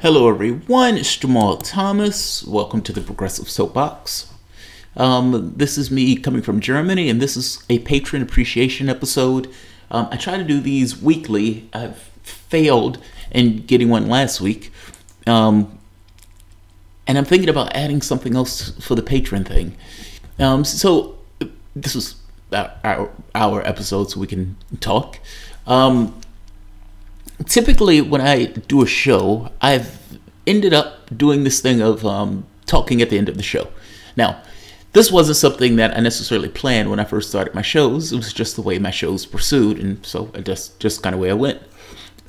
Hello everyone, it's Jamarl Thomas. Welcome to the Progressive Soapbox. This is me coming from Germany, and this is a patron appreciation episode. I try to do these weekly. I've failed in getting one last week. And I'm thinking about adding something else for the patron thing. So this is our episode, so we can talk. Typically, when I do a show, I've ended up doing this thing of talking at the end of the show. Now, this wasn't something that I necessarily planned when I first started my shows. It was just the way my shows pursued, and so I just kind of way I went.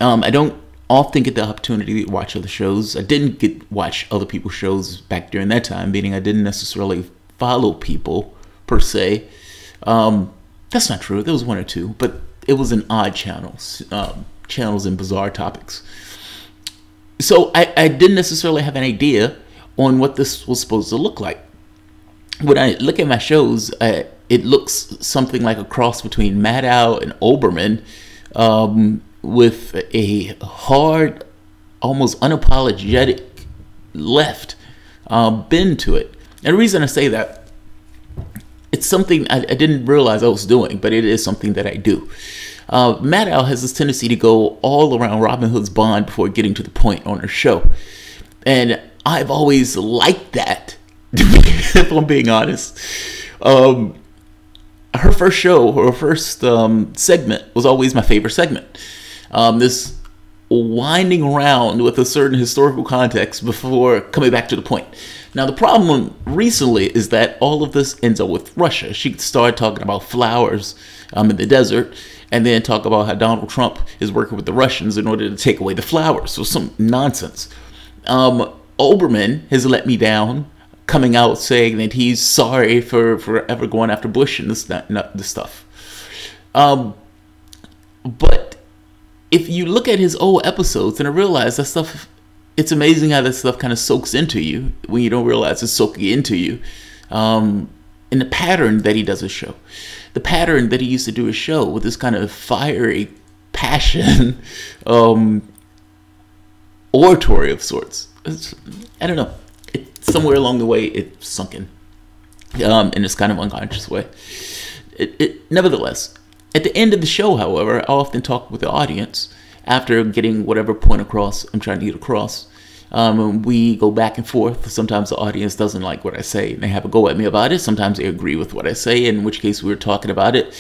I don't often get the opportunity to watch other shows. I didn't watch other people's shows back during that time, meaning I didn't necessarily follow people per se. That's not true. There was one or two, but it was in odd channels. Channels and bizarre topics. So I didn't necessarily have an idea on what this was supposed to look like. When I look at my shows, it looks something like a cross between Maddow and Olbermann, with a hard, almost unapologetic left bend to it. And the reason I say that, it's something I didn't realize I was doing, but it is something that I do. Maddow has this tendency to go all around Robin Hood's Bond before getting to the point on her show. And I've always liked that, if I'm being honest. Her first show, her first segment was always my favorite segment. This winding around with a certain historical context before coming back to the point. Now, the problem recently is that all of this ends up with Russia. She started talking about flowers in the desert, and then talk about how Donald Trump is working with the Russians in order to take away the flowers. So some nonsense. Olbermann has let me down, coming out saying that he's sorry for ever going after Bush and this stuff. But if you look at his old episodes, and I realize that stuff, it's amazing how that stuff kind of soaks into you when you don't realize it's soaking into you. In the pattern that he does his show. The pattern that he used to do his show with this kind of fiery passion, oratory of sorts. I don't know. Somewhere along the way, it sunk in this kind of unconscious way. Nevertheless, at the end of the show, however, I often talk with the audience after getting whatever point across I'm trying to get across. We go back and forth. Sometimes the audience doesn't like what I say, and they have a go at me about it. Sometimes they agree with what I say, in which case we're talking about it.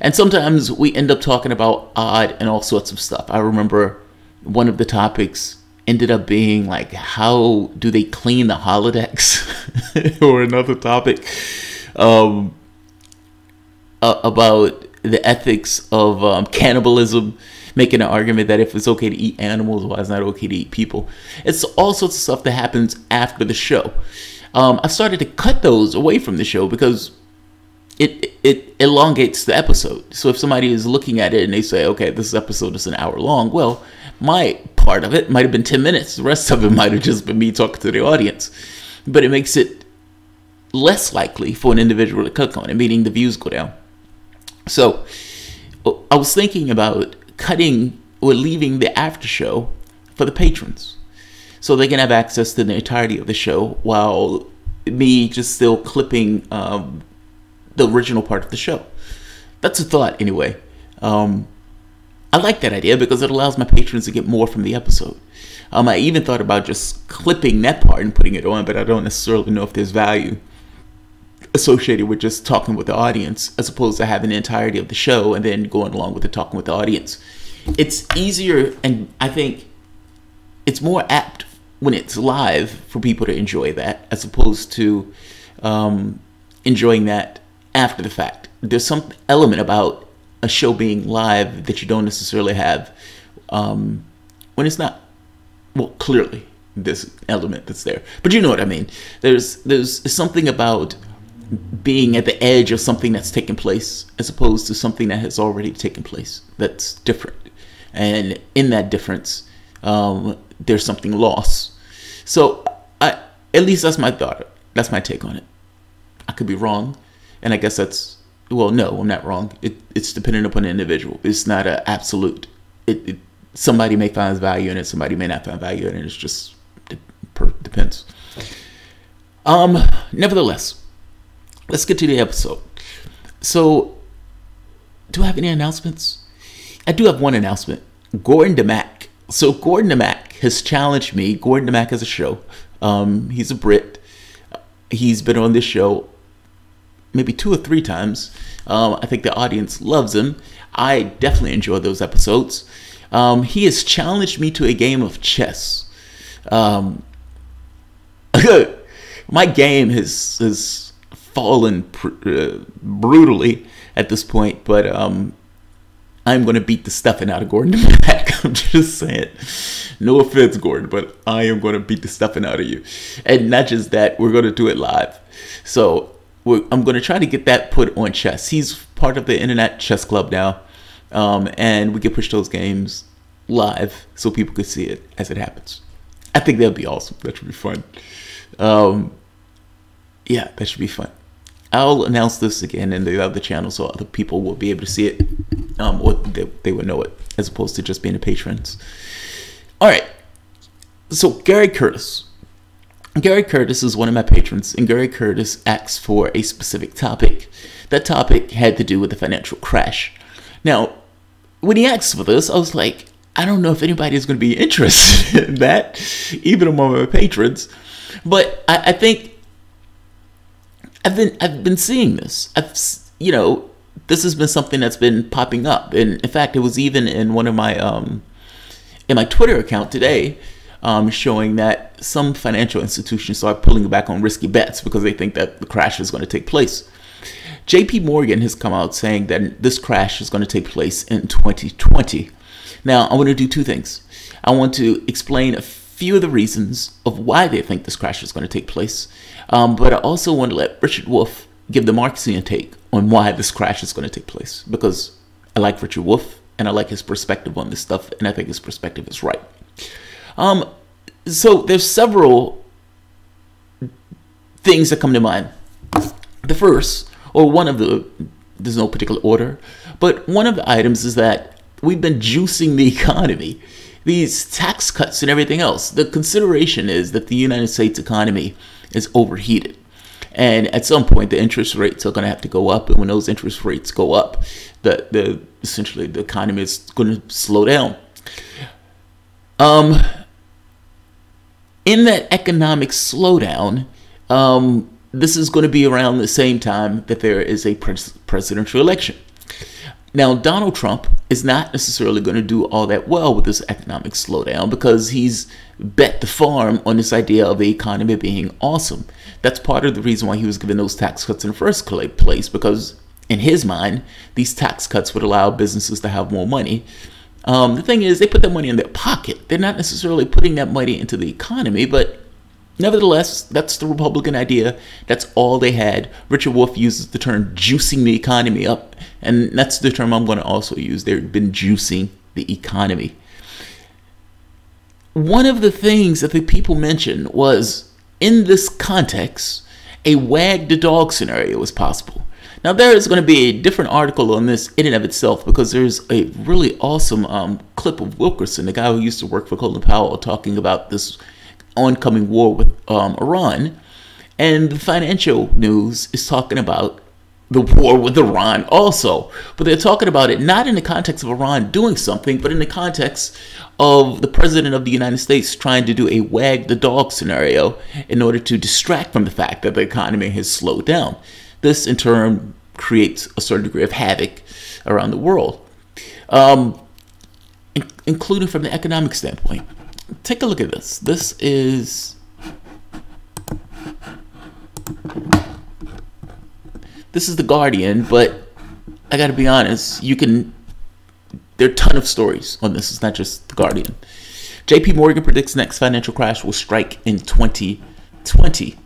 And sometimes we end up talking about odd and all sorts of stuff. I remember one of the topics ended up being like, how do they clean the holodecks? Or another topic about the ethics of cannibalism, making an argument that if it's okay to eat animals, why it's not okay to eat people. It's all sorts of stuff that happens after the show. I started to cut those away from the show because it elongates the episode. So if somebody is looking at it and they say, okay, this episode is an hour long, well, my part of it might have been 10 minutes. The rest of it might have just been me talking to the audience. But it makes it less likely for an individual to click on it, meaning the views go down. So I was thinking about cutting or leaving the after show for the patrons, so they can have access to the entirety of the show while me just still clipping the original part of the show. That's a thought anyway. I like that idea because it allows my patrons to get more from the episode. I even thought about just clipping that part and putting it on, but I don't necessarily know if there's value associated with just talking with the audience as opposed to having the entirety of the show and then going along with the talking with the audience. It's easier, and I think it's more apt when it's live for people to enjoy that as opposed to enjoying that after the fact. There's some element about a show being live that you don't necessarily have when it's not. Well, clearly there's an element that's there, but you know what I mean. There's something about being at the edge of something that's taken place as opposed to something that has already taken place that's different, and in that difference there's something lost. So at least that's my thought, that's my take on it. I could be wrong, and I guess that's, well, no, I'm not wrong. It's dependent upon the individual. It's not an absolute. Somebody may find value in it, somebody may not find value in it. It's just depends. Nevertheless, let's get to the episode. So, do I have any announcements? I do have one announcement. Gordon DeMack. So Gordon DeMack has challenged me. Gordon DeMack has a show. He's a Brit. He's been on this show maybe 2 or 3 times. I think the audience loves him. I definitely enjoy those episodes. He has challenged me to a game of chess. My game has fallen brutally at this point, but I'm going to beat the stuffing out of Gordon DeMack. I'm just saying. No offense, Gordon, but I am going to beat the stuffing out of you. And not just that, we're going to do it live. So I'm going to try to get that put on chess. He's part of the Internet Chess Club now. And we can push those games live so people could see it as it happens. I think that'd be awesome. That should be fun. Yeah, that should be fun. I'll announce this again in the other channel so other people will be able to see it, or they will know it, as opposed to just being the patrons. All right. So Gary Curtis. Gary Curtis is one of my patrons, and Gary Curtis asked for a specific topic. That topic had to do with the financial crash. Now, when he asked for this, I was like, I don't know if anybody is going to be interested in that, even among my patrons. But I think I've been seeing this. This has been something that's been popping up, and in fact, it was even in one of my in my Twitter account today, showing that some financial institutions are pulling back on risky bets because they think that the crash is going to take place. J.P. Morgan has come out saying that this crash is going to take place in 2020. Now, I want to do 2 things. I want to explain a few of the reasons of why they think this crash is going to take place. But I also want to let Richard Wolff give the Marxian take on why this crash is going to take place. Because I like Richard Wolff, and I like his perspective on this stuff, and I think his perspective is right. So there's several things that come to mind. The first, or one of the, there's no particular order, but one of the items is that we've been juicing the economy. These tax cuts and everything else. The consideration is that the United States economy is overheated. And at some point, the interest rates are going to have to go up. And when those interest rates go up, essentially the economy is going to slow down. In that economic slowdown, this is going to be around the same time that there is a presidential election. Now, Donald Trump is not necessarily going to do all that well with this economic slowdown because he's bet the farm on this idea of the economy being awesome. That's part of the reason why he was given those tax cuts in the first place, because in his mind, these tax cuts would allow businesses to have more money. The thing is, they put that money in their pocket. They're not necessarily putting that money into the economy, but nevertheless, that's the Republican idea. That's all they had. Richard Wolff uses the term juicing the economy up, and that's the term I'm going to also use. They've been juicing the economy. One of the things that the people mentioned was, in this context, a wag the dog scenario is possible. Now, there is going to be a different article on this in and of itself because there's a really awesome clip of Wilkerson, the guy who used to work for Colin Powell, talking about this oncoming war with Iran. And the financial news is talking about the war with Iran also. But they're talking about it not in the context of Iran doing something, but in the context of the president of the United States trying to do a wag the dog scenario in order to distract from the fact that the economy has slowed down. This, in turn, creates a certain degree of havoc around the world, including from the economic standpoint. Take a look at this. This is The Guardian, but I gotta be honest, there are a ton of stories on this. It's not just The Guardian. J.P. Morgan predicts next financial crash will strike in 2020.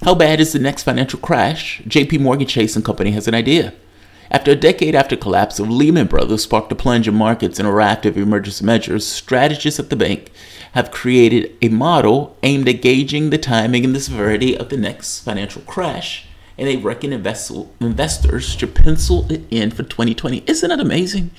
How bad is the next financial crash? J.P. Morgan Chase and Company has an idea. After a decade after collapse of Lehman Brothers sparked a plunge in markets and a raft of emergency measures, strategists at the bank have created a model aimed at gauging the timing and the severity of the next financial crash, and they reckon investors should pencil it in for 2020. Isn't that amazing?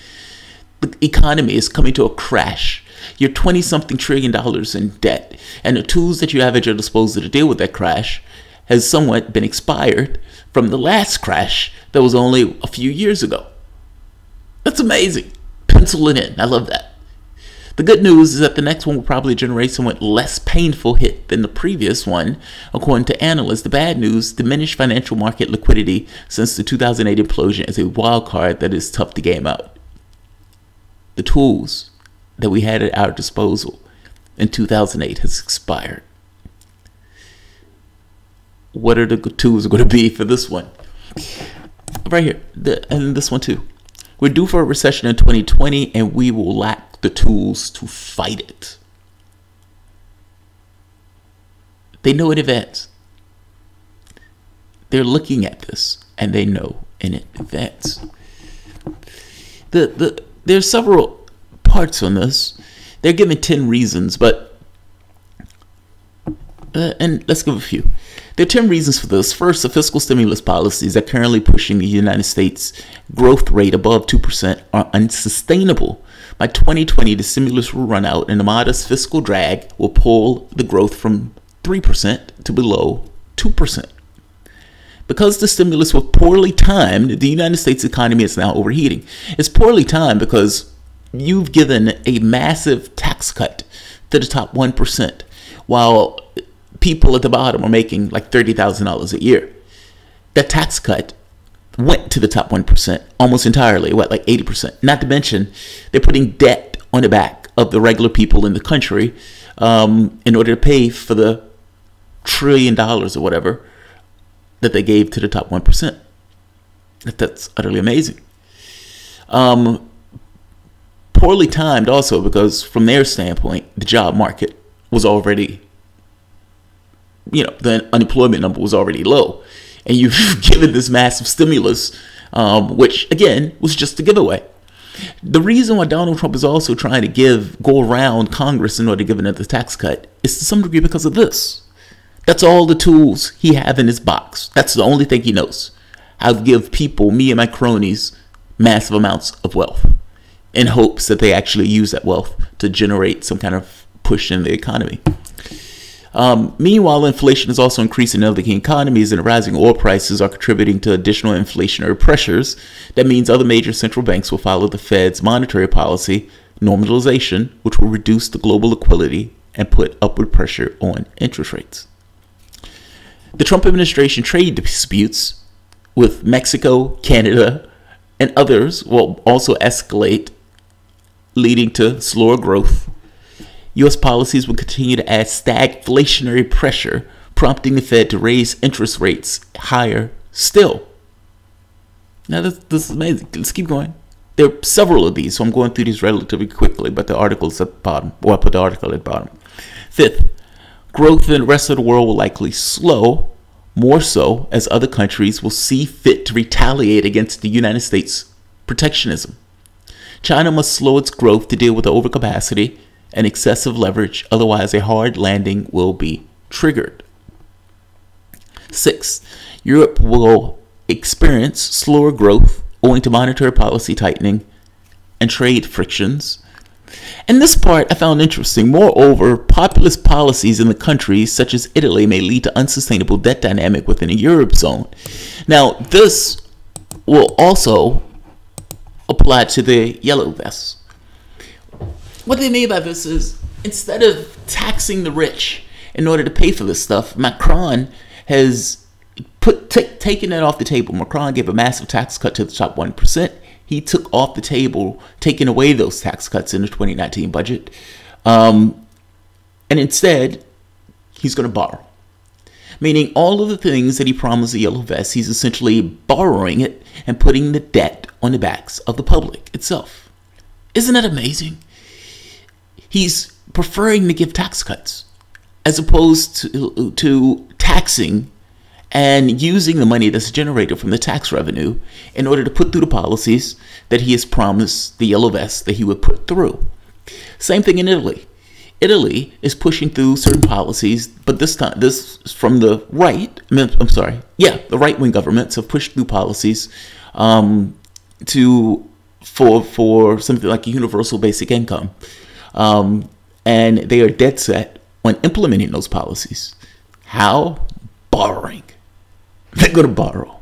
the economy is coming to a crash. You're $20-something trillion in debt, and the tools that you have at your disposal to deal with that crash has somewhat been expired from the last crash that was only a few years ago. That's amazing. Pencil it in. I love that. The good news is that the next one will probably generate somewhat less painful hit than the previous one, according to analysts. The bad news, diminished financial market liquidity since the 2008 implosion, is a wild card that is tough to game out. The tools that we had at our disposal in 2008 has expired. What are the tools going to be for this one? Right here, and this one too. We're due for a recession in 2020, and we will lack the tools to fight it. They know in advance. They're looking at this, and they know in advance. There's several parts on this. They're given 10 reasons, but and let's give a few. There are 10 reasons for this. First, the fiscal stimulus policies that are currently pushing the United States growth rate above 2% are unsustainable. By 2020, the stimulus will run out, and the modest fiscal drag will pull the growth from 3% to below 2%. Because the stimulus was poorly timed, the United States economy is now overheating. It's poorly timed because you've given a massive tax cut to the top 1%, while people at the bottom are making like $30,000 a year. That tax cut went to the top 1% almost entirely, like 80%. Not to mention, they're putting debt on the back of the regular people in the country in order to pay for the $1 trillion or whatever that they gave to the top 1%. That's utterly amazing. Poorly timed also because from their standpoint, the job market was already, the unemployment number was already low. And you've given this massive stimulus, which again was just a giveaway. The reason why Donald Trump is also trying to go around Congress in order to give another tax cut is to some degree because of this. That's all the tools he have in his box. That's the only thing he knows. How to give people, me and my cronies, massive amounts of wealth in hopes that they actually use that wealth to generate some kind of push in the economy. Meanwhile, inflation is also increasing in other key economies, and rising oil prices are contributing to additional inflationary pressures. That means other major central banks will follow the Fed's monetary policy normalization, which will reduce the global liquidity and put upward pressure on interest rates. The Trump administration trade disputes with Mexico, Canada, and others will also escalate, leading to slower growth. U.S. policies will continue to add stagflationary pressure, prompting the Fed to raise interest rates higher still. Now, this is amazing. Let's keep going. There are several of these, so I'm going through these relatively quickly, but the article's at the bottom, or I put the article at the bottom. Fifth, growth in the rest of the world will likely slow, more so as other countries will see fit to retaliate against the United States' protectionism. China must slow its growth to deal with the overcapacity and excessive leverage, otherwise a hard landing will be triggered. 6. Europe will experience slower growth owing to monetary policy tightening and trade frictions. And this part I found interesting. Moreover, populist policies in the countries such as Italy may lead to unsustainable debt dynamic within the Eurozone. Now, this will also apply to the yellow vests. What they mean by this is, instead of taxing the rich in order to pay for this stuff, Macron has taken it off the table. Macron gave a massive tax cut to the top 1%. He took off the table, taking away those tax cuts in the 2019 budget. And instead, he's going to borrow. Meaning all of the things that he promised the yellow vests, he's essentially borrowing it and putting the debt on the backs of the public itself. Isn't that amazing? He's preferring to give tax cuts as opposed to taxing and using the money that's generated from the tax revenue in order to put through the policies that he has promised the yellow vests that he would put through. Same thing in Italy. Italy is pushing through certain policies, but this time, this is from the right. The right-wing governments have pushed through policies to for something like a universal basic income. And they are dead set on implementing those policies. How? Borrowing. They're going to borrow.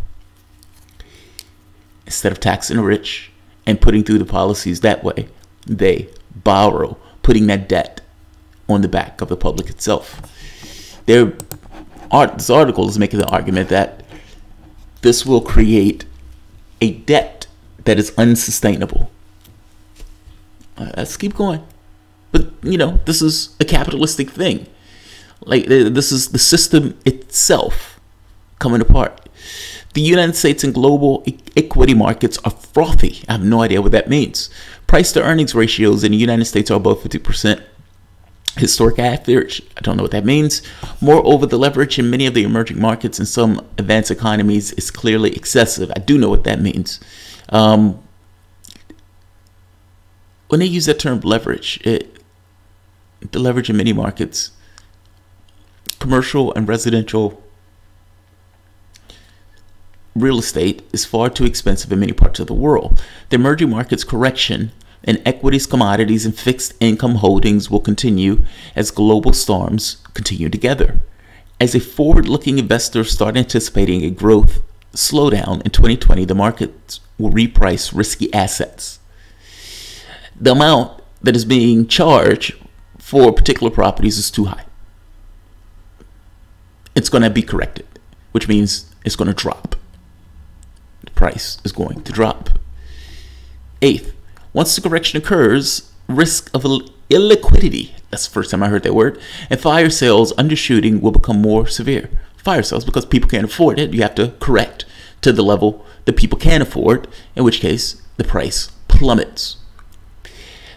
Instead of taxing the rich and putting through the policies that way, they borrow, putting that debt on the back of the public itself. This article is making the argument that this will create a debt that is unsustainable. Let's keep going. But, you know, this is a capitalistic thing. Like, this is the system itself coming apart. The United States and global equity markets are frothy. I have no idea what that means. Price to earnings ratios in the United States are above 50%. Historic average, I don't know what that means. Moreover, the leverage in many of the emerging markets and some advanced economies is clearly excessive. I do know what that means. When they use that term leverage, the leverage in many markets, commercial and residential real estate is far too expensive in many parts of the world. The emerging markets correction in equities, commodities, and fixed income holdings will continue as global storms continue together. As a forward-looking investor start anticipating a growth slowdown in 2020, the markets will reprice risky assets. The amount that is being charged for particular properties is too high. It's going to be corrected, which means it's going to drop. The price is going to drop. Eighth, once the correction occurs, risk of illiquidity, that's the first time I heard that word, and fire sales undershooting will become more severe. Fire sales, because people can't afford it, you have to correct to the level that people can afford, in which case the price plummets.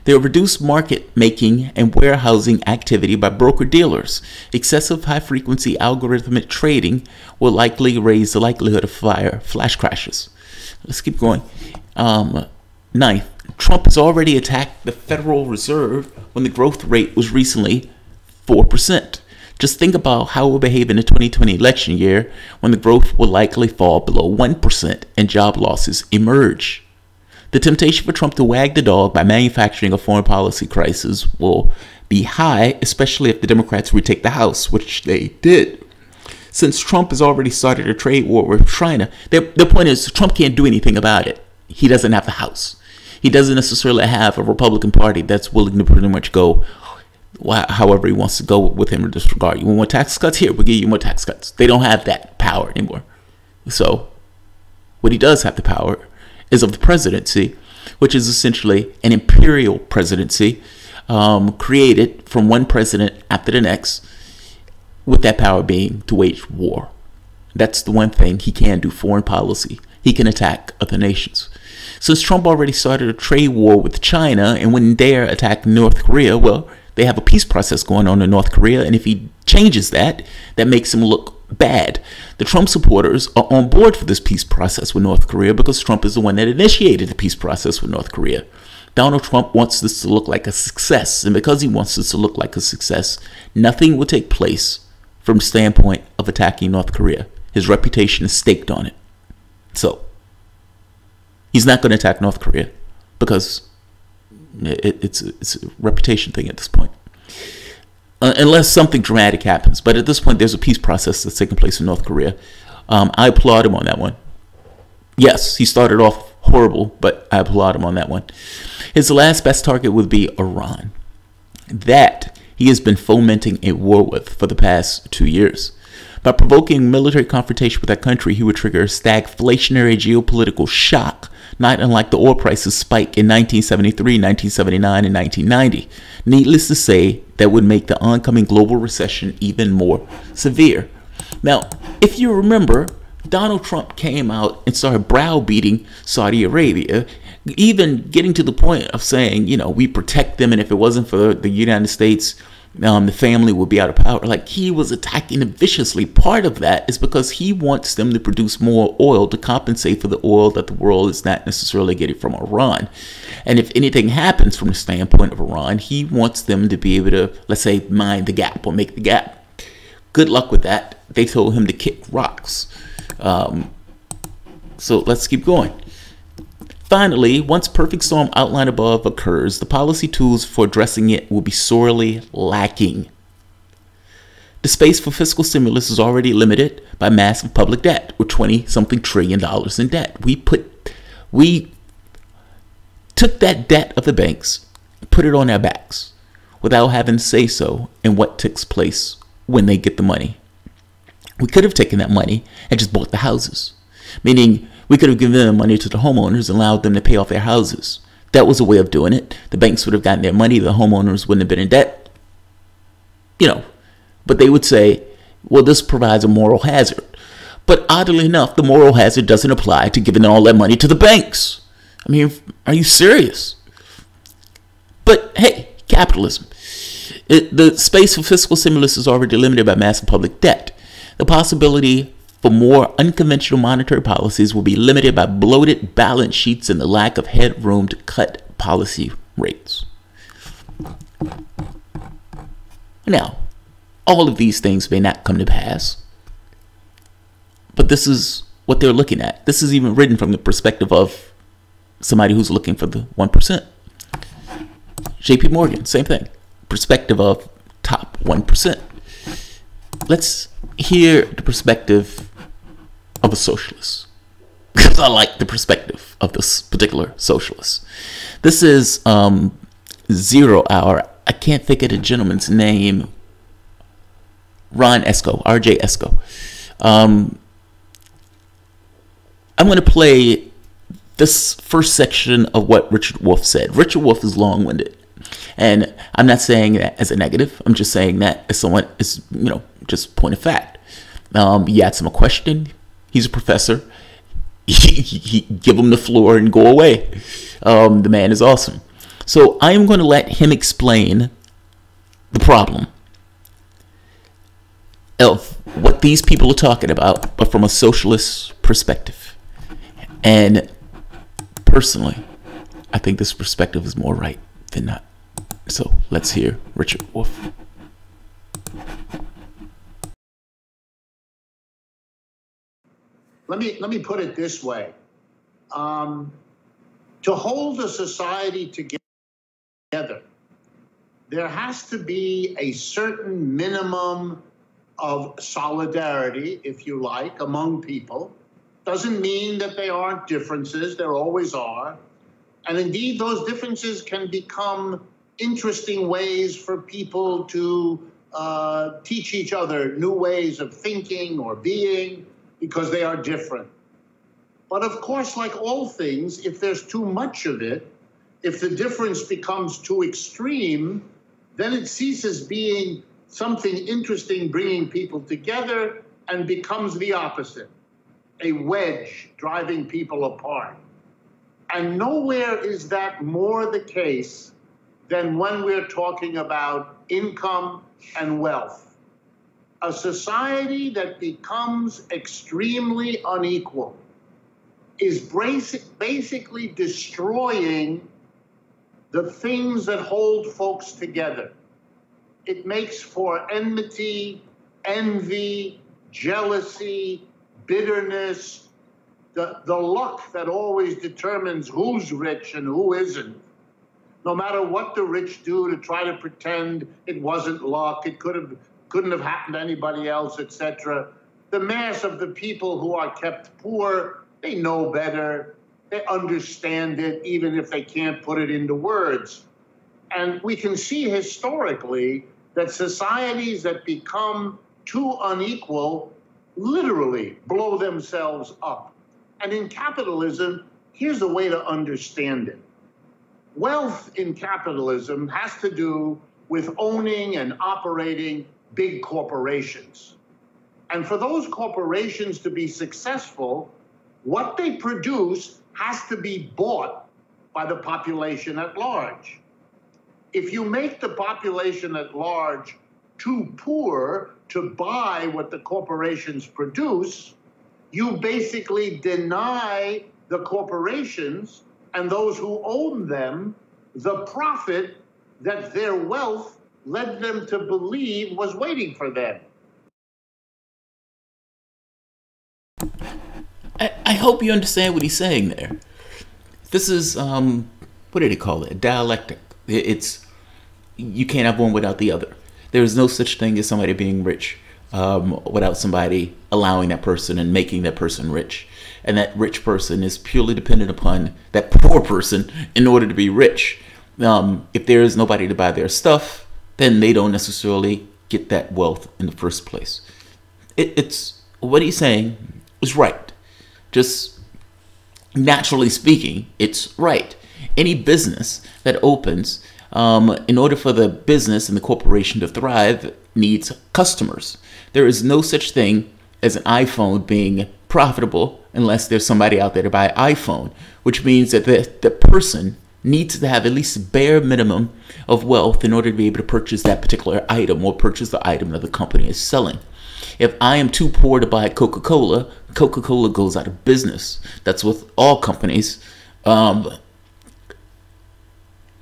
There will reduce market making and warehousing activity by broker-dealers. Excessive high-frequency algorithmic trading will likely raise the likelihood of flash crashes. Let's keep going. Ninth, Trump has already attacked the Federal Reserve when the growth rate was recently 4%. Just think about how it will behave in the 2020 election year when the growth will likely fall below 1% and job losses emerge. The temptation for Trump to wag the dog by manufacturing a foreign policy crisis will be high, especially if the Democrats retake the House, which they did. Since Trump has already started a trade war with China, their point is Trump can't do anything about it. He doesn't have the House. He doesn't necessarily have a Republican Party that's willing to pretty much go however he wants to go with him in this regard. You want more tax cuts? Here, we'll give you more tax cuts. They don't have that power anymore. So what he does have the power is of the presidency, which is essentially an imperial presidency created from one president after the next, with that power being to wage war. That's the one thing he can do, foreign policy. He can attack other nations. Since Trump already started a trade war with China and wouldn't dare attack North Korea, well, they have a peace process going on in North Korea, and if he changes that, that makes him look bad. The Trump supporters are on board for this peace process with North Korea because Trump is the one that initiated the peace process with North Korea. Donald Trump wants this to look like a success, and because he wants this to look like a success, nothing will take place from the standpoint of attacking North Korea. His reputation is staked on it. So he's not going to attack North Korea because it's a reputation thing at this point. Unless something dramatic happens. But at this point, there's a peace process that's taking place in North Korea. I applaud him on that one. Yes, he started off horrible, but I applaud him on that one. His last best target would be Iran. That he has been fomenting a war with for the past 2 years. By provoking military confrontation with that country, he would trigger a stagflationary geopolitical shock, not unlike the oil prices spike in 1973, 1979, and 1990. Needless to say, that would make the oncoming global recession even more severe. Now, if you remember, Donald Trump came out and started browbeating Saudi Arabia, even getting to the point of saying, you know, we protect them, and if it wasn't for the United States, the family would be out of power. Like, he was attacking them viciously. Part of that is because he wants them to produce more oil to compensate for the oil that the world is not necessarily getting from Iran. And if anything happens from the standpoint of Iran, he wants them to be able to, let's say, mine the gap or make the gap. Good luck with that. They told him to kick rocks. So let's keep going. Finally, once perfect storm outlined above occurs, the policy tools for addressing it will be sorely lacking. The space for fiscal stimulus is already limited by massive public debt, with $20-something trillion in debt. We took that debt of the banks, put it on our backs, without having to say so in what takes place when they get the money. We could have taken that money and just bought the houses, meaning we could have given the money to the homeowners and allowed them to pay off their houses. That was a way of doing it. The banks would have gotten their money. The homeowners wouldn't have been in debt. But they would say, well, this provides a moral hazard. But oddly enough, the moral hazard doesn't apply to giving all that money to the banks. I mean, are you serious? But hey, capitalism. The space for fiscal stimulus is already limited by massive public debt. The possibility for more unconventional monetary policies will be limited by bloated balance sheets and the lack of headroom to cut policy rates. Now, all of these things may not come to pass, but this is what they're looking at. This is even written from the perspective of somebody who's looking for the 1%. JP Morgan, same thing. Perspective of top 1%. Let's hear the perspective of a socialist, because I like the perspective of this particular socialist. This is 0 Hour. I can't think of the gentleman's name. Ron Esco, RJ Esco. I'm going to play this first section of what Richard Wolff said. Richard Wolff is long-winded, and I'm not saying that as a negative. I'm just saying that as someone is, just point of fact. You ask him a question, he's a professor. He give him the floor and go away. The man is awesome. So I am going to let him explain the problem of what these people are talking about, but from a socialist perspective. And personally, I think this perspective is more right than not. So let's hear Richard Wolff. Let me put it this way. To hold a society together, there has to be a certain minimum of solidarity, if you like, among people. Doesn't mean that there aren't differences. There always are. And indeed, those differences can become interesting ways for people to teach each other new ways of thinking or being, because they are different. But of course, like all things, if there's too much of it, if the difference becomes too extreme, then it ceases being something interesting bringing people together and becomes the opposite, a wedge driving people apart. And nowhere is that more the case than when we're talking about income and wealth. A society that becomes extremely unequal is basically destroying the things that hold folks together. It makes for enmity, envy, jealousy, bitterness, the luck that always determines who's rich and who isn't. No matter what the rich do to try to pretend it wasn't luck, it couldn't have happened to anybody else, etc. The mass of the people who are kept poor, they know better, they understand it, even if they can't put it into words. And we can see historically that societies that become too unequal literally blow themselves up. And in capitalism, here's a way to understand it. Wealth in capitalism has to do with owning and operating big corporations. And for those corporations to be successful, what they produce has to be bought by the population at large. If you make the population at large too poor to buy what the corporations produce, you basically deny the corporations and those who own them the profit that their wealth led them to believe was waiting for them. I hope you understand what he's saying there. This is what did he call it? Dialectic. It's you can't have one without the other. There is no such thing as somebody being rich without somebody allowing that person and making that person rich. And that rich person is purely dependent upon that poor person in order to be rich. If there is nobody to buy their stuff, then they don't necessarily get that wealth in the first place. It's what he's saying is right. Just naturally speaking, it's right. Any business that opens, in order for the business and the corporation to thrive, needs customers. There is no such thing as an iPhone being profitable unless there's somebody out there to buy an iPhone, which means that the person needs to have at least a bare minimum of wealth in order to be able to purchase that particular item or purchase the item that the company is selling. If I am too poor to buy Coca-Cola, Coca-Cola goes out of business. That's with all companies. And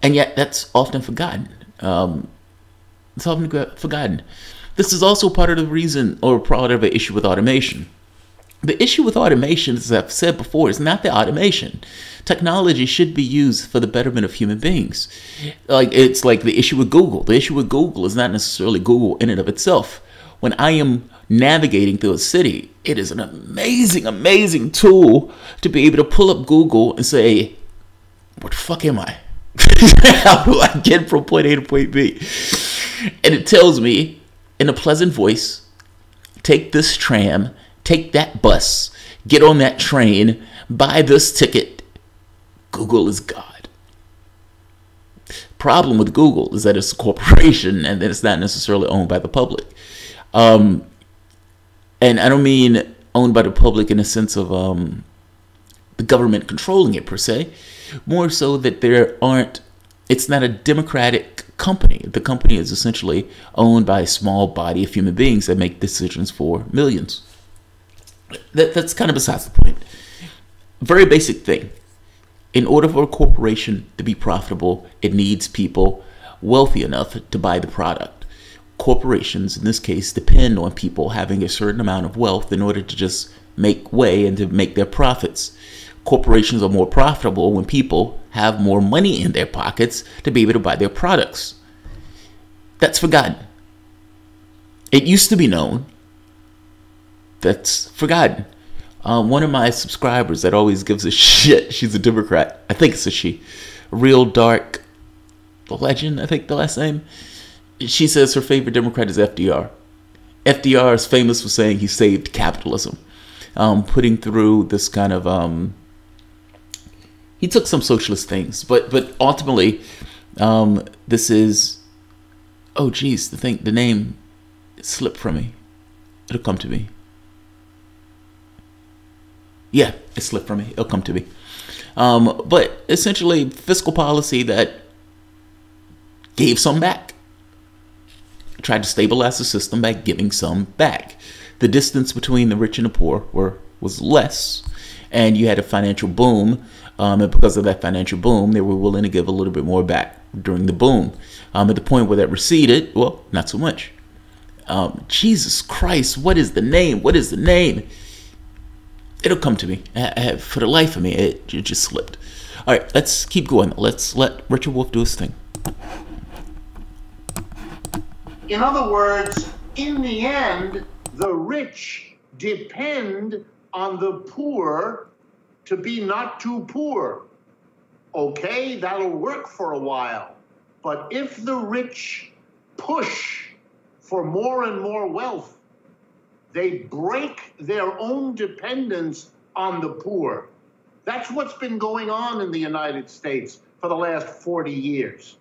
yet that's often forgotten. It's often forgotten. This is also part of the reason or part of an issue with automation. The issue with automation, as I've said before, is not the automation. Technology should be used for the betterment of human beings. It's like the issue with Google. The issue with Google is not necessarily Google in and of itself. When I am navigating through a city, it is an amazing, amazing tool to be able to pull up Google and say, where the fuck am I? How do I get from point A to point B? And it tells me in a pleasant voice, take this tram, take that bus, get on that train, buy this ticket. Google is God. Problem with Google is that it's a corporation and that it's not necessarily owned by the public. And I don't mean owned by the public in the sense of the government controlling it per se. More so that it's not a democratic company. The company is essentially owned by a small body of human beings that make decisions for millions. That's kind of besides the point. Very basic thing. In order for a corporation to be profitable, it needs people wealthy enough to buy the product. Corporations, in this case, depend on people having a certain amount of wealth in order to just make way and to make their profits. Corporations are more profitable when people have more money in their pockets to be able to buy their products. That's forgotten. It used to be known. That's forgotten. One of my subscribers that always gives a shit, she's a Democrat. I think it's a she. Real Dark Legend, I think the last name. She says her favorite Democrat is FDR. FDR is famous for saying he saved capitalism. Putting through this kind of... he took some socialist things, but ultimately, this is... Oh, geez, the name slipped from me. It'll come to me. Yeah, it slipped from me. It'll come to me. But essentially, fiscal policy that gave some back. Tried to stabilize the system by giving some back. The distance between the rich and the poor was less, and you had a financial boom. And because of that financial boom, they were willing to give a little bit more back during the boom. At the point where that receded, well, not so much. Jesus Christ, what is the name? What is the name? It'll come to me. For the life of me, it just slipped. All right, let's keep going. Let's let Richard Wolff do his thing. In other words, in the end, the rich depend on the poor to be not too poor. Okay, that'll work for a while. But if the rich push for more and more wealth, they break their own dependence on the poor. That's what's been going on in the United States for the last 40 years.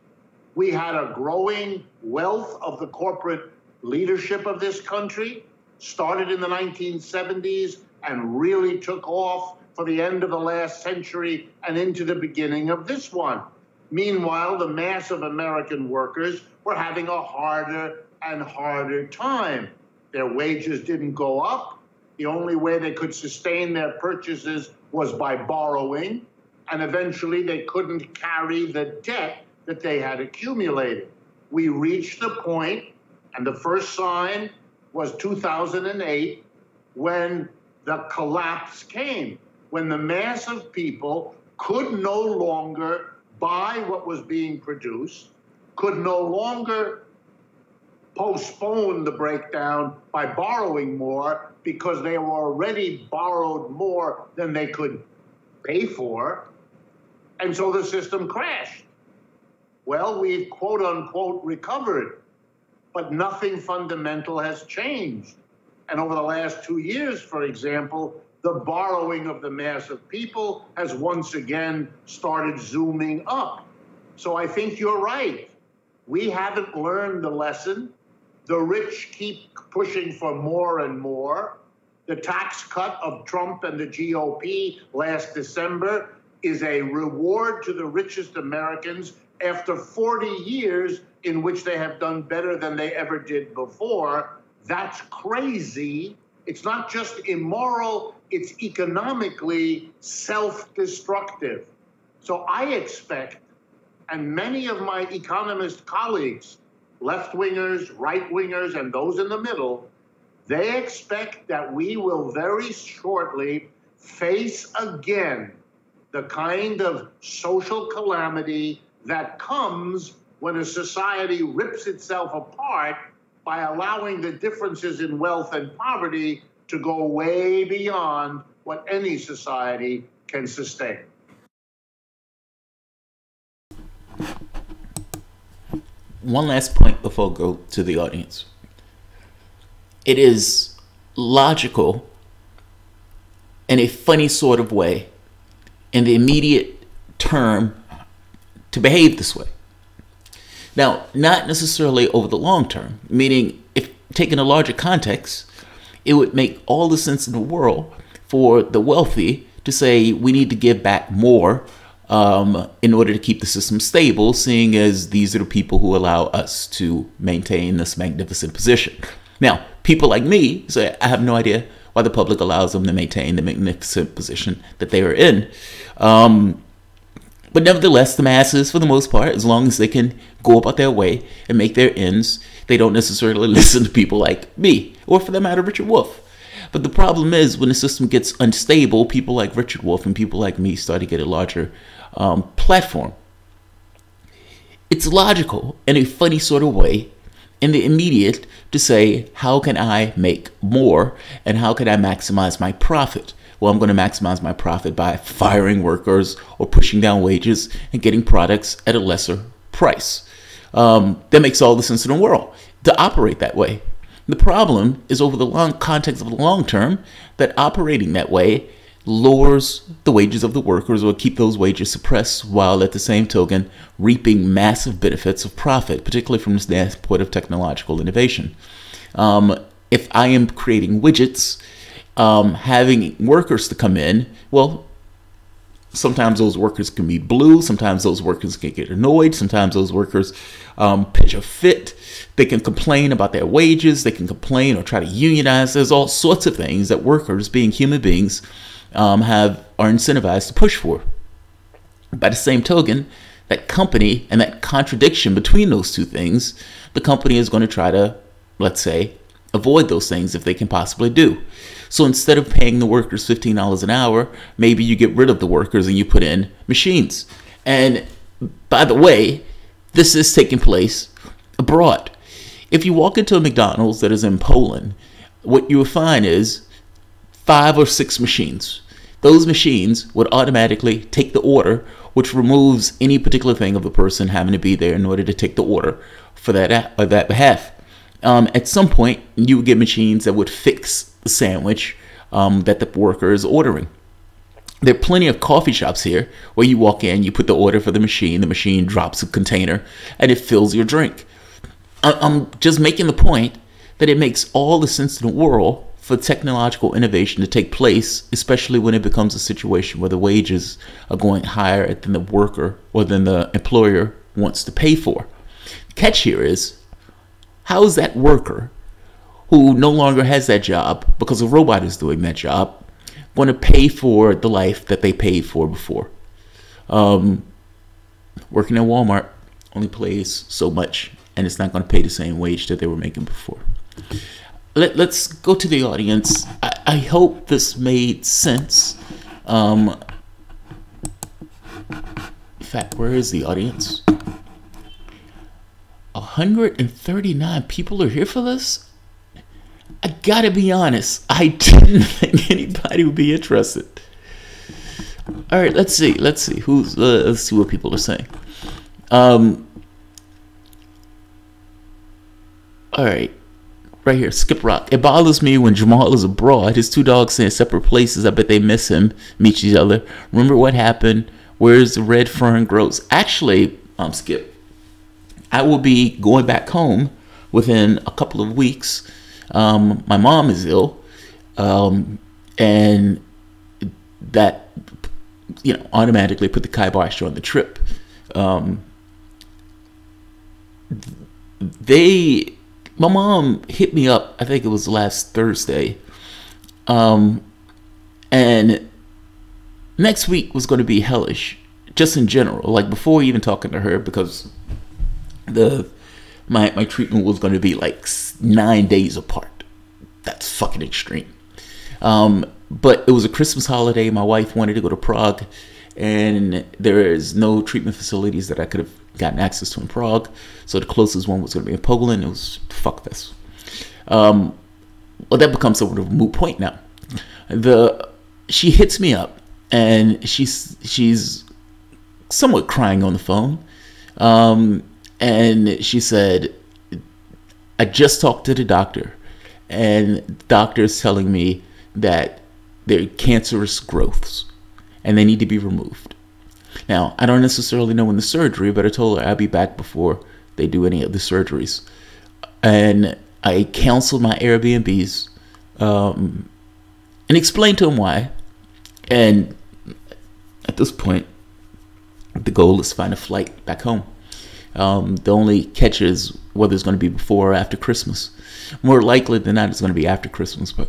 We had a growing wealth of the corporate leadership of this country, started in the 1970s and really took off for the end of the last century and into the beginning of this one. Meanwhile, the mass of American workers were having a harder and harder time. Their wages didn't go up. The only way they could sustain their purchases was by borrowing, and eventually they couldn't carry the debt that they had accumulated. We reached the point, and the first sign was 2008, when the collapse came, when the mass of people could no longer buy what was being produced, could no longer postpone the breakdown by borrowing more because they were already borrowed more than they could pay for. And so the system crashed. Well, we've quote unquote recovered, but nothing fundamental has changed. And over the last 2 years, for example, the borrowing of the mass of people has once again started zooming up. So I think you're right. We haven't learned the lesson. The rich keep pushing for more and more. The tax cut of Trump and the GOP last December is a reward to the richest Americans after 40 years in which they have done better than they ever did before. That's crazy. It's not just immoral, it's economically self-destructive. So I expect, and many of my economist colleagues, left-wingers, right-wingers, and those in the middle, they expect that we will very shortly face again the kind of social calamity that comes when a society rips itself apart by allowing the differences in wealth and poverty to go way beyond what any society can sustain. One last point before I go to the audience. It is logical in a funny sort of way in the immediate term to behave this way. Now, not necessarily over the long term, meaning if taken a larger context, it would make all the sense in the world for the wealthy to say we need to give back more in order to keep the system stable, seeing as these are the people who allow us to maintain this magnificent position. Now, people like me say, I have no idea why the public allows them to maintain the magnificent position that they are in. But nevertheless, the masses, for the most part, as long as they can go about their way and make their ends, they don't necessarily listen to people like me, or for that matter, Richard Wolff. But the problem is when the system gets unstable, people like Richard Wolff and people like me start to get a larger platform. It's logical in a funny sort of way in the immediate to say, how can I make more and how can I maximize my profit? Well, I'm going to maximize my profit by firing workers or pushing down wages and getting products at a lesser price. That makes all the sense in the world to operate that way. The problem is over the long context of the long term that operating that way lowers the wages of the workers or keep those wages suppressed while at the same token reaping massive benefits of profit, particularly from the standpoint of technological innovation. If I am creating widgets, having workers to come in, well, sometimes those workers can be blue, sometimes those workers can get annoyed, sometimes those workers pitch a fit, they can complain about their wages, they can complain or try to unionize. There's all sorts of things that workers, being human beings, are incentivized to push for. By the same token, that company and that contradiction between those two things, the company is going to try to, let's say, avoid those things if they can possibly do. So instead of paying the workers $15 an hour, maybe you get rid of the workers and you put in machines. And by the way, this is taking place abroad. If you walk into a McDonald's that is in Poland, what you will find is 5 or 6 machines. Those machines would automatically take the order, which removes any particular thing of the person having to be there in order to take the order for that behalf. At some point, you would get machines that would fix the sandwich that the worker is ordering. There are plenty of coffee shops here where you walk in, you put the order for the machine drops a container, and it fills your drink. I'm just making the point that it makes all the sense in the world for technological innovation to take place, especially when it becomes a situation where the wages are going higher than the worker or than the employer wants to pay for. The catch here is, how is that worker who no longer has that job because a robot is doing that job going to pay for the life that they paid for before? Working at Walmart only pays so much, and it's not going to pay the same wage that they were making before. Let's go to the audience. I hope this made sense. fact, where is the audience? 139 people are here for this? I gotta be honest, I didn't think anybody would be interested. All right, let's see. Let's see what people are saying. All right, right here, Skip Rock. It bothers me when Jamarl is abroad. His two dogs stay in separate places. I bet they miss him, meet each other. Remember what happened? Where's the red fern grows? Actually, Skip, I will be going back home within a couple of weeks. My mom is ill, and that, automatically put the kibosh on the trip. My mom hit me up, I think it was last Thursday, and next week was going to be hellish, just in general, like before even talking to her, because my treatment was going to be like 9 days apart. That's fucking extreme. But it was a Christmas holiday. My wife wanted to go to Prague, and there is no treatment facilities that I could have gotten access to in Prague. So the closest one was going to be in Poland. It was, fuck this. Well, that becomes sort of a moot point now. She hits me up, and she's somewhat crying on the phone. And she said, I just talked to the doctor, and the doctor is telling me that they're cancerous growths and they need to be removed. Now, I don't necessarily know when the surgery, but I told her I'll be back before they do any of the surgeries. And I canceled my Airbnbs, and explained to them why. And at this point, the goal is to find a flight back home. The only catch is whether it's going to be before or after Christmas. More likely than not, it's going to be after Christmas. But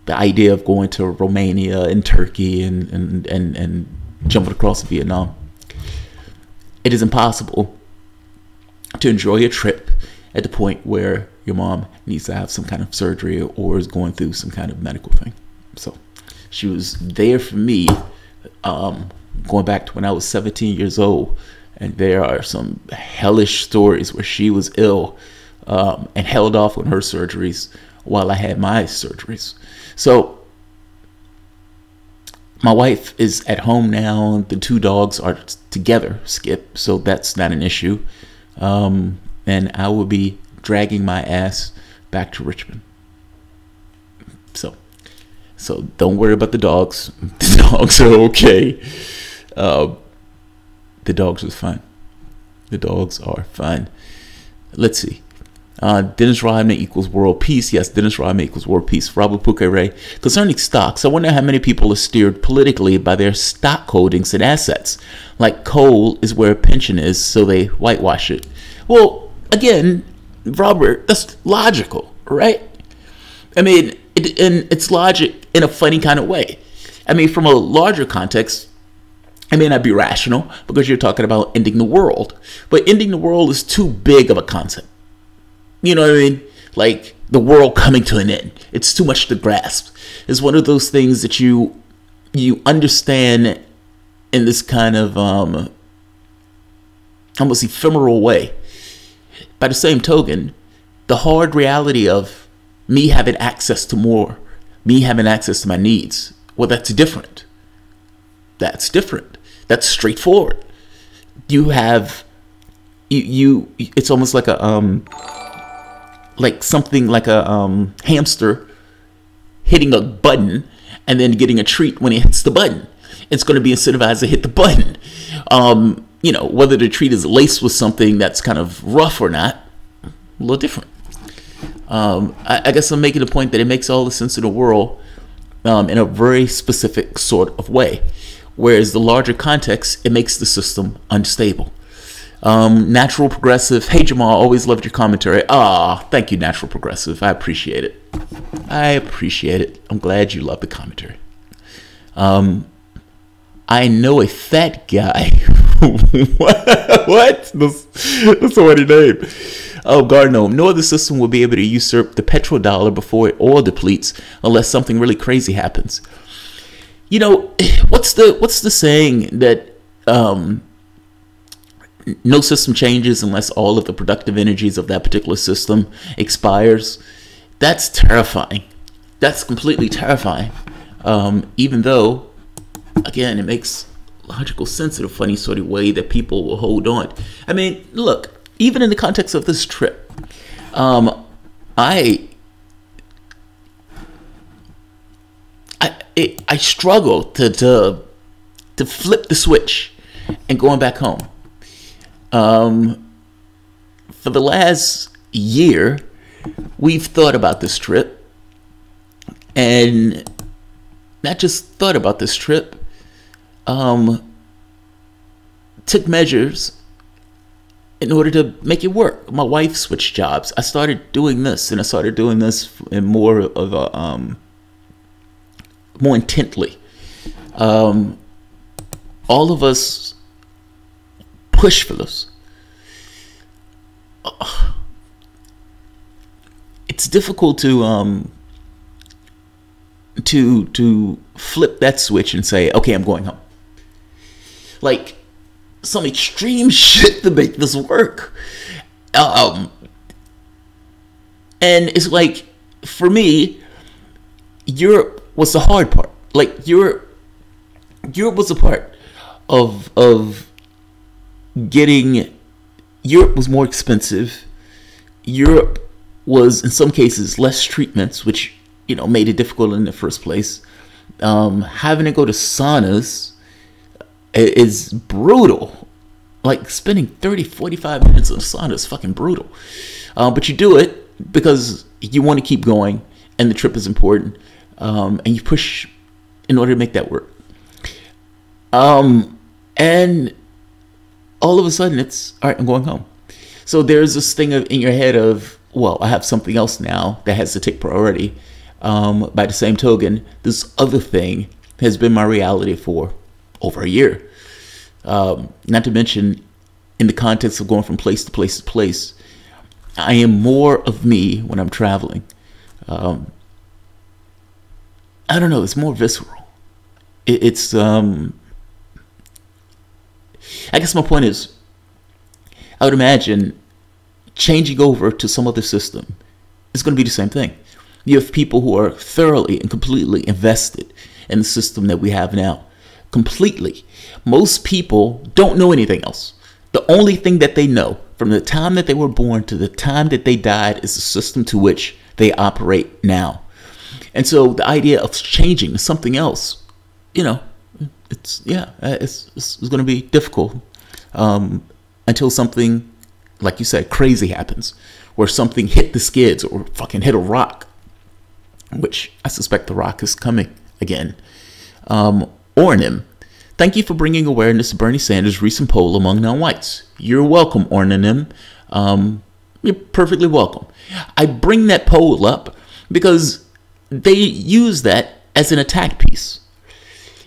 the idea of going to Romania and Turkey and jumping across Vietnam, it is impossible to enjoy a trip at the point where your mom needs to have some kind of surgery or is going through some kind of medical thing. So she was there for me, going back to when I was 17 years old. And there are some hellish stories where she was ill, and held off on her surgeries while I had my surgeries. So my wife is at home now. The two dogs are together, Skip, so that's not an issue. And I will be dragging my ass back to Richmond. So don't worry about the dogs. The dogs are okay. The dogs are fine. The dogs are fine. Let's see. Dennis Rodman equals world peace. Yes, Dennis Rodman equals world peace. Robert Pouquet. Concerning stocks, I wonder how many people are steered politically by their stock holdings and assets. Like coal is where a pension is, so they whitewash it. Well, again, Robert, that's logical, right? I mean, it's logic in a funny kind of way. I mean, from a larger context, it may not be rational because you're talking about ending the world, but ending the world is too big of a concept. You know what I mean? Like the world coming to an end. It's too much to grasp. It's one of those things that you understand in this kind of almost ephemeral way. By the same token, the hard reality of me having access to more, me having access to my needs, well, that's different. That's different. That's straightforward. You have, it's almost like a, like something like a hamster hitting a button and then getting a treat when it hits the button. It's going to be incentivized to hit the button. Whether the treat is laced with something that's kind of rough or not, a little different. I guess I'm making the point that it makes all the sense in the world in a very specific sort of way. Whereas the larger context, it makes the system unstable. Natural Progressive. Hey, Jamal, always loved your commentary. Thank you, Natural Progressive. I appreciate it. I'm glad you love the commentary. I know a fat guy. What? That's a funny name. Oh, Gardner, no other system will be able to usurp the petrodollar before oil depletes unless something really crazy happens. What's the saying that no system changes unless all of the productive energies of that particular system expires. That's terrifying. That's completely terrifying. Even though, again, it makes logical sense in a funny sort of way that people will hold on. I mean, look, even in the context of this trip, I struggle to flip the switch and going back home. For the last year, we've thought about this trip, and not just thought about this trip, took measures in order to make it work. My wife switched jobs. I started doing this, and I started doing this in more of a more intently. All of us push for this. It's difficult to flip that switch and say, okay, I'm going home. Like some extreme shit to make this work. And it's like, for me, Europe was the hard part. Like Europe was the part of getting. Europe was more expensive. Europe was, in some cases, less treatments, which, you know, made it difficult in the first place. Having to go to saunas is brutal. Like spending 30, 45 minutes in a sauna is fucking brutal. But you do it because you want to keep going and the trip is important. And you push in order to make that work. And all of a sudden it's, all right, I'm going home. So there's this thing in your head of, well, I have something else now that has to take priority. By the same token, this other thing has been my reality for over a year. Not to mention, in the context of going from place to place to place, I am more of me when I'm traveling. I don't know, it's more visceral. It's I guess my point is, I would imagine changing over to some other system is going to be the same thing. You have people who are thoroughly and completely invested in the system that we have now. Completely. Most people don't know anything else. The only thing that they know from the time that they were born to the time that they died is the system to which they operate now. And so the idea of changing to something else, you know, it's going to be difficult until something, like you said, crazy happens, where something hit the skids or fucking hit a rock, which I suspect the rock is coming again. Ornim, thank you for bringing awareness to Bernie Sanders' recent poll among non-whites. You're welcome, Ornim. You're perfectly welcome. I bring that poll up because they use that as an attack piece.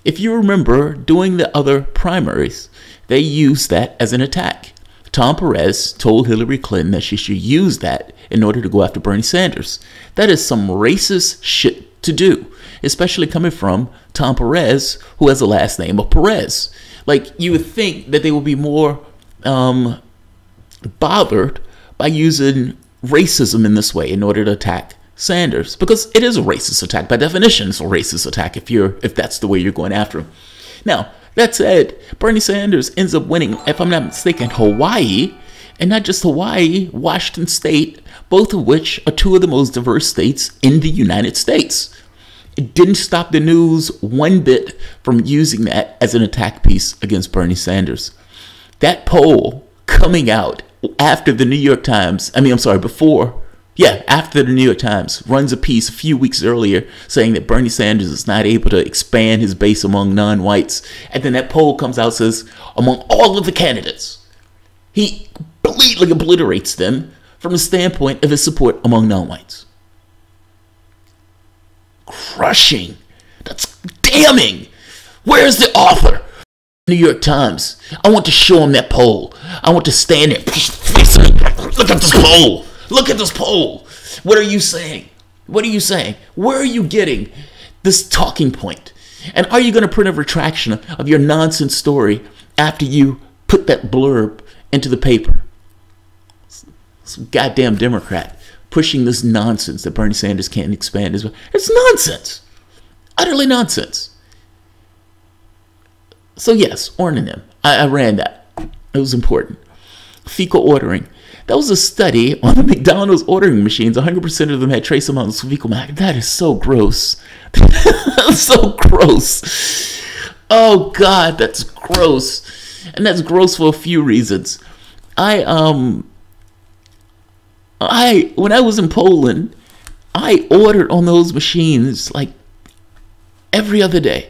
If you remember, during the other primaries, they used that as an attack. Tom Perez told Hillary Clinton that she should use that in order to go after Bernie Sanders. That is some racist shit to do, especially coming from Tom Perez, who has the last name of Perez. Like, you would think that they would be more bothered by using racism in this way in order to attack Sanders, because it is a racist attack. By definition, it's a racist attack if that's the way you're going after him. Now, that said, Bernie Sanders ends up winning, if I'm not mistaken, Hawaii, and not just Hawaii, Washington State, both of which are two of the most diverse states in the United States. It didn't stop the news one bit from using that as an attack piece against Bernie Sanders. That poll coming out after the New York Times, after the New York Times runs a piece a few weeks earlier saying that Bernie Sanders is not able to expand his base among non-whites. And then that poll comes out and says, among all of the candidates, he completely obliterates them from the standpoint of his support among non-whites. Crushing. That's damning. Where's the author? New York Times. I want to show him that poll. I want to stand there. Look at this poll. Look at this poll. What are you saying? What are you saying? Where are you getting this talking point? And are you going to print a retraction of your nonsense story after you put that blurb into the paper. Some goddamn Democrat pushing this nonsense that Bernie Sanders can't expand his. It's nonsense. Utterly nonsense. So yes, ordering them. I ran that. It was important. Fecal ordering. That was a study on the McDonald's ordering machines. 100% of them had trace amounts of fecal matter. That is so gross. So gross. Oh God, that's gross. And that's gross for a few reasons. When I was in Poland, I ordered on those machines like every other day.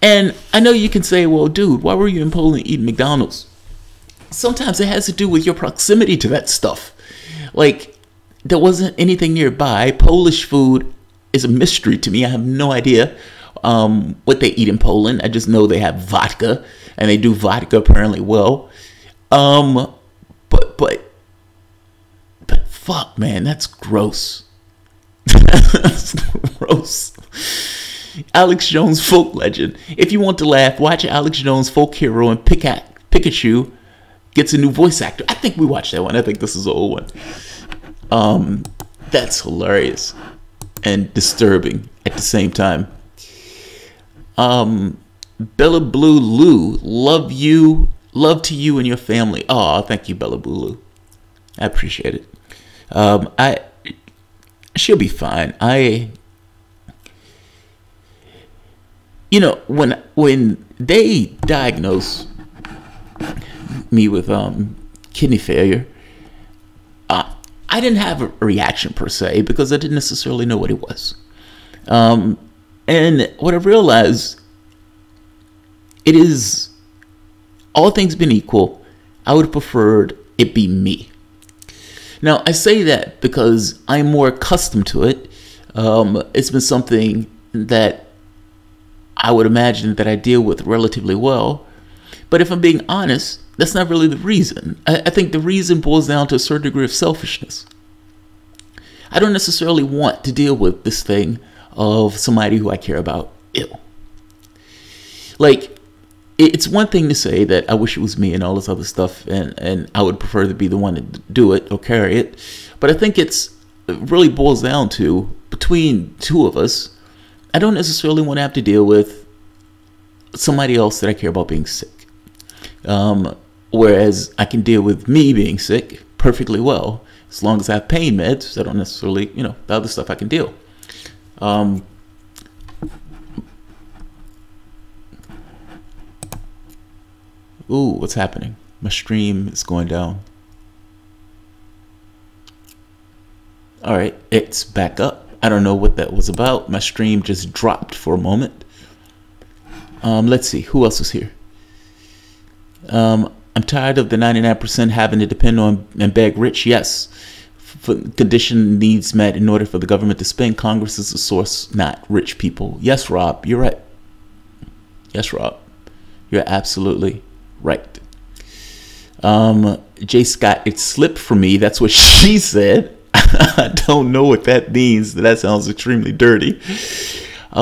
And I know you can say, well, dude, why were you in Poland eating McDonald's? Sometimes it has to do with your proximity to that stuff. Like, there wasn't anything nearby. Polish food is a mystery to me. I have no idea what they eat in Poland. I just know they have vodka, and they do vodka apparently well. But fuck, man, that's gross. That's gross. Alex Jones folk legend. If you want to laugh, watch Alex Jones folk hero and Pikachu gets a new voice actor. I think we watched that one. I think this is an old one. That's hilarious and disturbing at the same time. Bella Blue Lou, love to you and your family. Oh, thank you, Bella Blue Lou. I appreciate it. She'll be fine. When they diagnose me with kidney failure, I didn't have a reaction per se because I didn't necessarily know what it was. And what I realized, it is, all things being equal, I would have preferred it be me. Now, I say that because I'm more accustomed to it. It's been something that I would imagine that I deal with relatively well. But if I'm being honest, that's not really the reason. I think the reason boils down to a certain degree of selfishness. I don't necessarily want to deal with this thing of somebody who I care about ill. Like, it's one thing to say that I wish it was me and all this other stuff, and I would prefer to be the one to do it or carry it. But I think it really boils down to, between two of us, I don't necessarily want to have to deal with somebody else that I care about being sick. Whereas I can deal with me being sick perfectly well. As long as I have pain meds, I don't necessarily, the other stuff I can deal. Ooh, what's happening? My stream is going down. All right, it's back up. I don't know what that was about. My stream just dropped for a moment. Let's see, who else is here? I'm tired of the 99% having to depend on and beg rich. Yes, for condition needs met in order for the government to spend. Congress is the source, not rich people. Yes, Rob, you're right. Yes, Rob, you're absolutely right. J. Scott, it slipped from me. That's what she said. I don't know what that means. That sounds extremely dirty.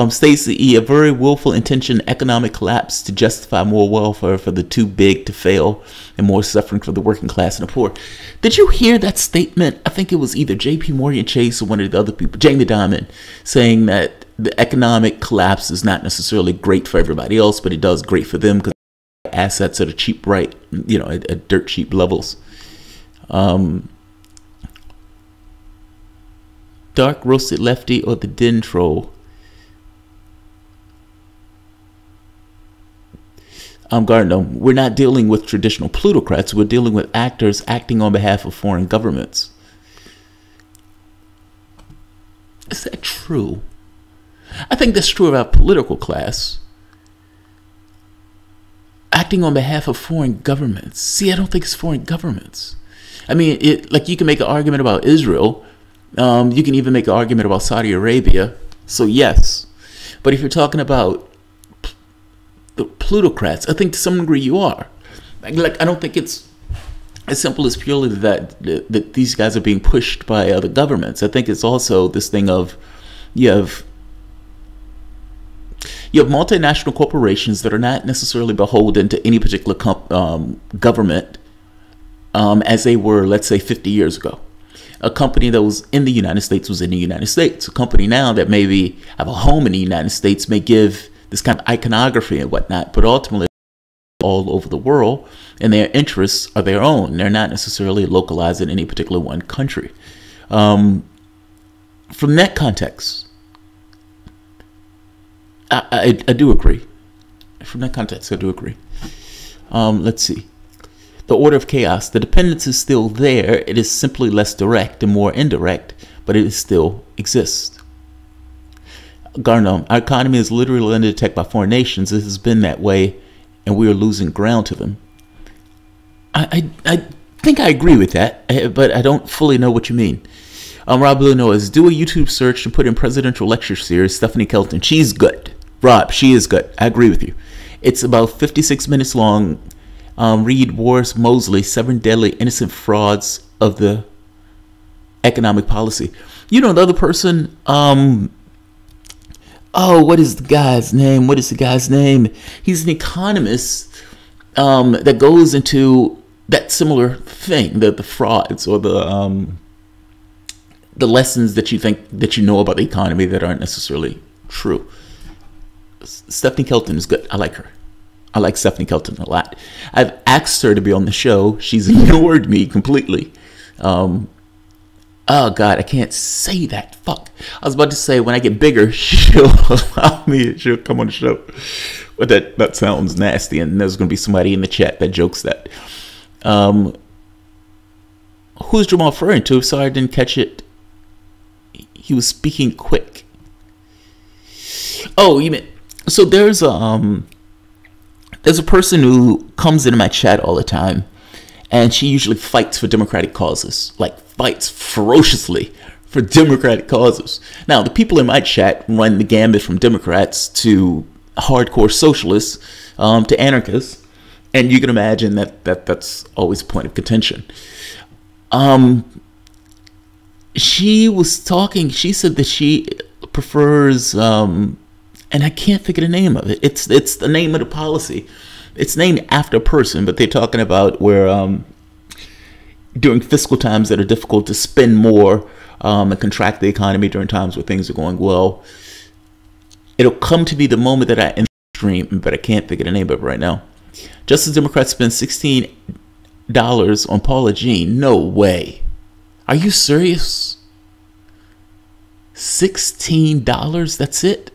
Stacey E., a very willful intention economic collapse to justify more welfare for the too big to fail and more suffering for the working class and the poor. Did you hear that statement? I think it was either J.P. Morgan Chase or one of the other people, Jamie Dimon, saying that the economic collapse is not necessarily great for everybody else, but it does great for them because assets at a cheap rate, at dirt cheap levels. Dark Roasted Lefty or the Den Troll? Gardner, we're not dealing with traditional plutocrats. We're dealing with actors acting on behalf of foreign governments. Is that true? I think that's true of our political class. Acting on behalf of foreign governments. See, I don't think it's foreign governments. I mean, like you can make an argument about Israel. You can even make an argument about Saudi Arabia. So yes. But if you're talking about the plutocrats, I think to some degree you are. Like I don't think it's as simple as purely that these guys are being pushed by other governments. I think it's also this thing of you You have multinational corporations that are not necessarily beholden to any particular government as they were, let's say, 50 years ago. A company that was in the United States was in the United States. A company now that maybe have a home in the United States may give this kind of iconography and whatnot, but ultimately all over the world, and their interests are their own. They're not necessarily localized in any particular one country. From that context, I do agree. From that context, I do agree. Let's see. The order of chaos. The dependence is still there. It is simply less direct and more indirect, but it still exists. Garno, our economy is literally under attack by foreign nations. It has been that way, and we are losing ground to them. I think I agree with that, but I don't fully know what you mean. Rob Blue Noahs, do a YouTube search and put in presidential lecture series, Stephanie Kelton. She's good. Rob, she is good. I agree with you. It's about 56 minutes long. Read Boris Mosley, 7 Deadly Innocent Frauds of the Economic Policy. You know, the other person, oh, what is the guy's name? What is the guy's name? He's an economist that goes into that similar thing, the frauds or the lessons that you think that you know about the economy that aren't necessarily true. Stephanie Kelton is good. I like her. I like Stephanie Kelton a lot. I've asked her to be on the show. She's ignored me completely. Oh God, I can't say that. Fuck. I was about to say when I get bigger, she'll allow me. She'll come on the show. But that sounds nasty, and there's going to be somebody in the chat that jokes that. Who's Jamal referring to? Sorry, I didn't catch it. He was speaking quick. Oh, you mean so? There's a person who comes into my chat all the time, and she usually fights for democratic causes, like fights ferociously for democratic causes. Now, the people in my chat run the gambit from Democrats to hardcore socialists to anarchists, and you can imagine that's always a point of contention. She was talking. She said that she prefers, and I can't think of the name of it. It's the name of the policy. It's named after a person, but they're talking about where during fiscal times that are difficult to spend more and contract the economy during times where things are going well. It'll come to be the moment that I end the stream, but I can't think of the name of it right now. Just as Democrats spend $16 on Paula Jean. No way. Are you serious? $16? That's it?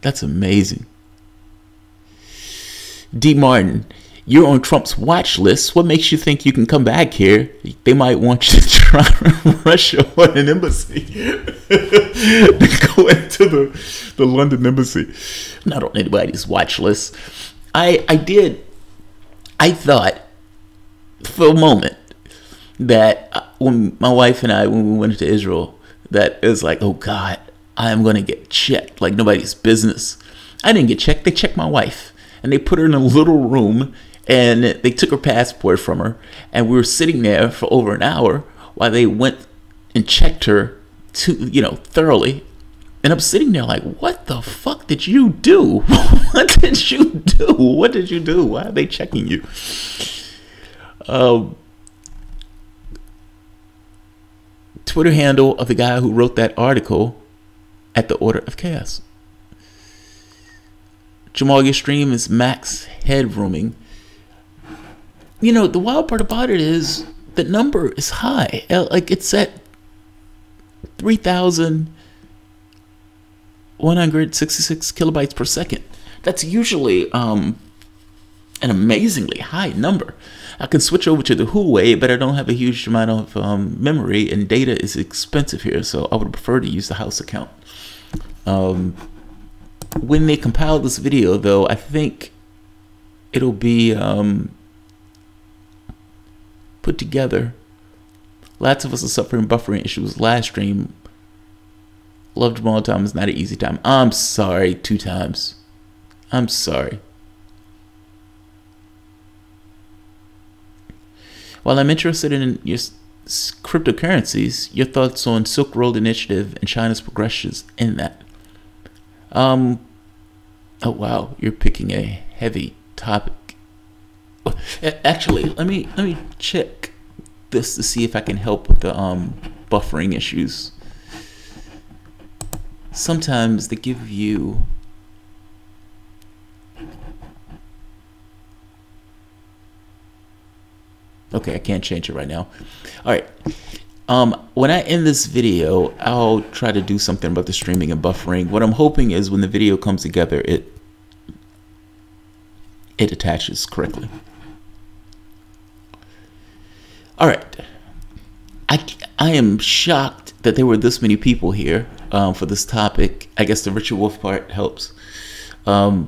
That's amazing. D. Martin, you're on Trump's watch list. What makes you think you can come back here? They might want you to try Russia on an embassy. To go into the London embassy. Not on anybody's watch list. I thought for a moment that when my wife and I, when we went to Israel, that it was like, oh God, I'm going to get checked like nobody's business. I didn't get checked. They checked my wife, and they put her in a little room, and they took her passport from her, and we were sitting there for over an hour while they went and checked her thoroughly. And I'm sitting there like, what the fuck did you do? What did you do? What did you do? Why are they checking you? Twitter handle of the guy who wrote that article at the Order of Chaos. Jamal, your stream is max headrooming. You know, the wild part about it is the number is high. Like it's at 3,166 kilobytes per second. That's usually an amazingly high number. I can switch over to the Huawei, but I don't have a huge amount of memory, and data is expensive here, so I would prefer to use the house account. When they compile this video, though, I think it'll be put together. Lots of us are suffering buffering issues. Last stream, love Jamarl Thomas, not an easy time. I'm sorry, 2 times. I'm sorry. While I'm interested in your cryptocurrencies, your thoughts on Silk Road Initiative and China's progressions in that. Oh wow, you're picking a heavy topic. Actually, let me check this to see if I can help with the buffering issues. Sometimes they give you okay, I can't change it right now. All right. When I end this video, I'll try to do something about the streaming and buffering. What I'm hoping is when the video comes together, it attaches correctly. All right. I am shocked that there were this many people here for this topic. I guess the Richard Wolff part helps. I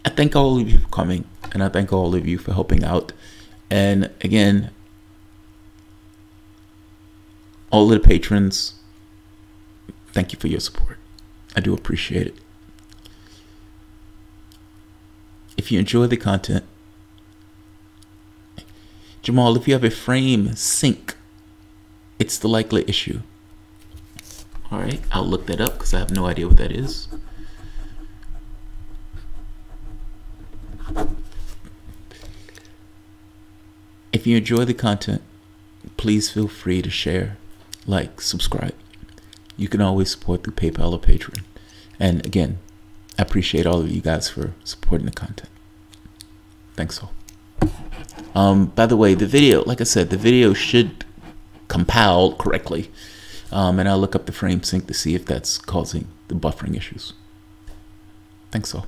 thank all of you for coming, and I thank all of you for helping out. And again, all of the patrons, thank you for your support. I do appreciate it. If you enjoy the content, Jamarl, if you have a frame sync, it's the likely issue. All right, I'll look that up because I have no idea what that is. If you enjoy the content, please feel free to share, like, subscribe. You can always support through PayPal or Patreon. And again, I appreciate all of you guys for supporting the content. Thanks all. By the way, the video, like I said, the video should compile correctly. And I'll look up the frame sync to see if that's causing the buffering issues. Thanks all.